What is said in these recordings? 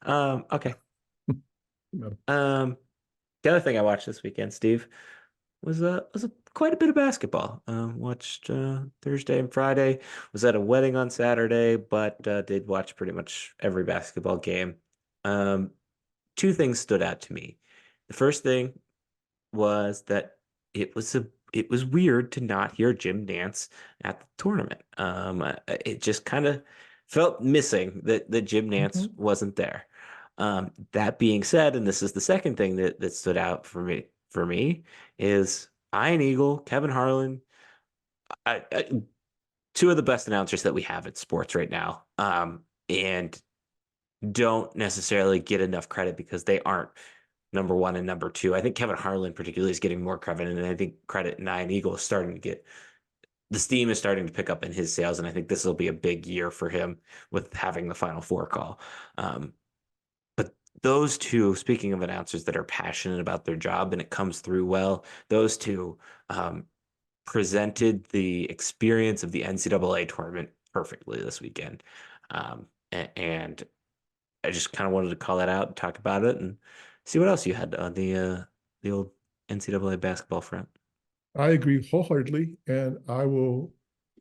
Okay. No. Um, the other thing I watched this weekend, Steve, was quite a bit of basketball. Watched Thursday and Friday. Was at a wedding on Saturday, but did watch pretty much every basketball game. Um, two things stood out to me. The first thing was that it was weird to not hear Jim Nance at the tournament. It just kind of felt missing that Jim Nance Mhm. wasn't there. That being said, and this is the second thing that stood out for me is Ian Eagle, Kevin Harlan, I, two of the best announcers that we have in sports right now. And don't necessarily get enough credit because they aren't number one and number two. I think Kevin Harlan particularly is getting more credit, and I think credit and Ian Eagle is starting to get the steam is starting to pick up in his sales, and I think this will be a big year for him with having the Final Four call. Um, but those two, speaking of announcers that are passionate about their job and it comes through well, those two presented the experience of the NCAA tournament perfectly this weekend. And I just kind of wanted to call that out and talk about it and see what else you had on the old NCAA basketball front. I agree wholeheartedly, and I will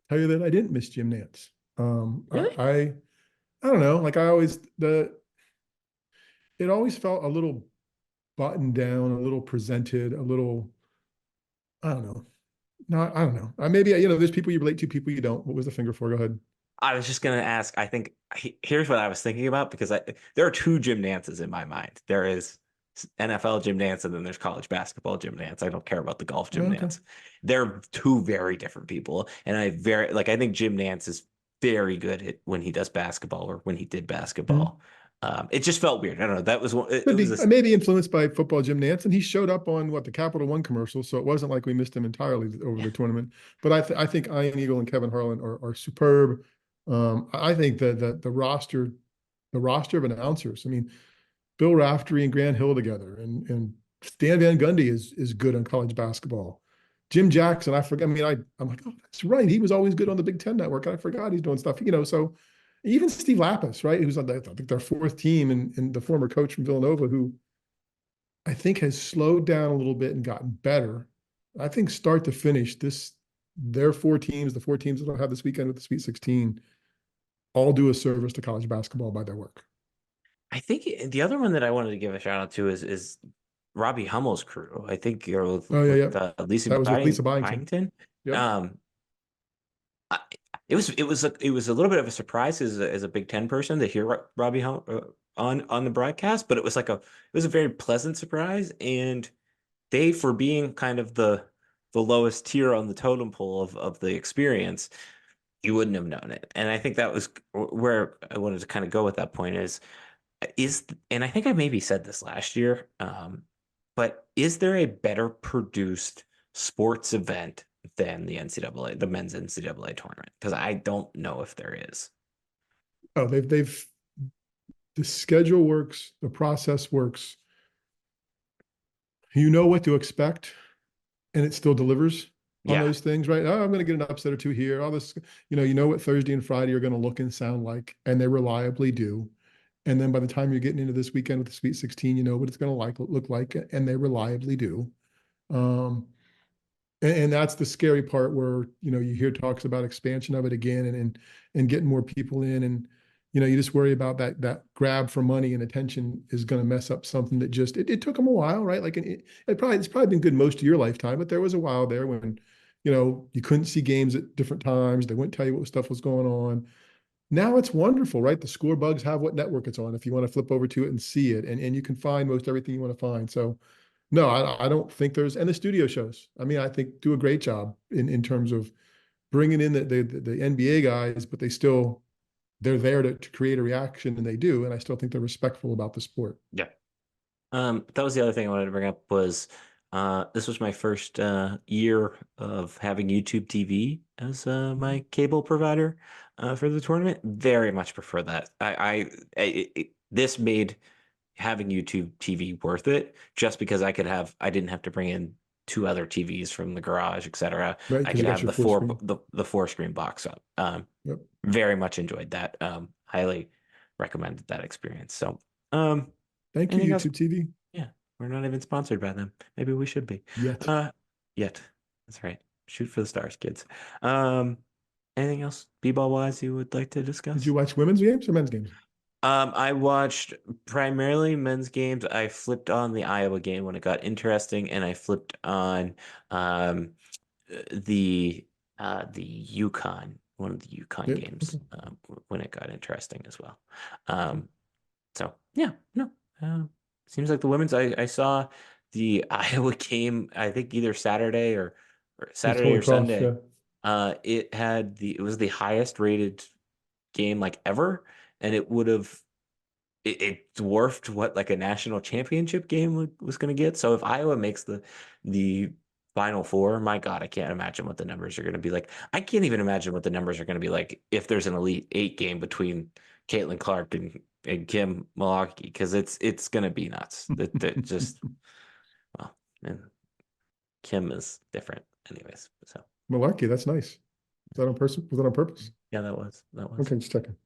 tell you that I didn't miss Jim Nance. Um, I, Really? I, I don't know, like I always it always felt a little buttoned down, a little presented, a little, I don't know, not, I don't know. Maybe there's people you relate to, people you don't. What was the finger for? Go ahead. I was just gonna ask. I think here's what I was thinking about because there are two Jim Nances in my mind. There is NFL Jim Nance and then there's college basketball Jim Nance. I don't care about the golf Jim Okay. Nance. They're two very different people, and I think Jim Nance is very good at when he does basketball or when he did basketball. Mhm. It just felt weird. I don't know. That was one. It Could was be. a Maybe influenced by football Jim Nance, and he showed up on what the Capital One commercial, so it wasn't like we missed him entirely over yeah. the tournament. But I think Ian Eagle and Kevin Harlan are superb. I think the roster of announcers. I mean, Bill Raftery and Grant Hill together, and Stan Van Gundy is good on college basketball. Jim Jackson, I forget. I mean, I'm like, oh, that's right. He was always good on the Big Ten Network. I forgot he's doing stuff. So even Steve Lapis, right? Who's on I think their fourth team, and the former coach from Villanova, who I think has slowed down a little bit and gotten better. I think start to finish, their four teams, the four teams that will have this weekend with the Sweet 16, all do a service to college basketball by their work. I think the other one that I wanted to give a shout out to is Robbie Hummel's crew. I think you're Oh yeah, yeah. with Lisa That was with Lisa Byington. Byington. Yep. Um, I, it was a little bit of a surprise as a Big Ten person to hear Robbie on the broadcast, but it was a very pleasant surprise, and they for being kind of the lowest tier on the totem pole of the experience, you wouldn't have known it. And I think that was where I wanted to kind of go with that point is and I think I maybe said this last year, but is there a better produced sports event than the men's NCAA tournament? Because I don't know if there is. Oh, they've the schedule works, the process works. You know what to expect, and it still delivers on Yeah. those things, right? Oh, I'm going to get an upset or two here. All this, you know what Thursday and Friday are going to look and sound like, and they reliably do. And then by the time you're getting into this weekend with the Sweet 16, you know what it's going to look like, and they reliably do. Um, and that's the scary part where you hear talks about expansion of it again, and getting more people in, and you just worry about that grab for money and attention is going to mess up something that just it took them a while, right? Like it's probably been good most of your lifetime, but there was a while there when you couldn't see games at different times. They wouldn't tell you what stuff was going on. Now it's wonderful, right? The score bugs have what network it's on if you want to flip over to it and see it, and you can find most everything you want to find. So no, I don't think there's, and the studio shows. I mean, I think do a great job in terms of bringing in the NBA guys, but they're there to create a reaction, and they do, and I still think they're respectful about the sport. Yeah. That was the other thing I wanted to bring up was this was my first year of having YouTube TV as my cable provider for the tournament. Very much prefer that. This made having YouTube TV worth it just because I didn't have to bring in two other TVs from the garage, etc. Right? I Because you could got have your full screen. the four screen box up. Yep. Very much enjoyed that. Highly recommended that experience. So. Um, Thank you, anything else? YouTube TV. Yeah, we're not even sponsored by them. Maybe we should be. Yet. Uh, yet. That's right. Shoot for the stars, kids. Um, anything else b-ball wise you would like to Did you discuss? watch women's games or men's games? I watched primarily men's games. I flipped on the Iowa game when it got interesting, and I flipped on um the the Yukon, one of the Yukon Yep. games Okay. when it got interesting as well. Um, so yeah, no, seems like the women's. I saw the Iowa game. I think either It's Saturday Holy or Cross, yeah. Sunday. It was the highest rated game like ever, and it dwarfed what like a national championship game was going to get. So if Iowa makes the Final Four, my God, I can't imagine what the numbers are going to be like. I can't even imagine what the numbers are going to be like if there's an Elite Eight game between Caitlin Clark and Kim Mullarkey, because it's going to be nuts. That just well, and Kim is different, anyways. So Malarkey, that's nice. Is that on purpose? Was that on purpose? yeah, that was Okay, just checking.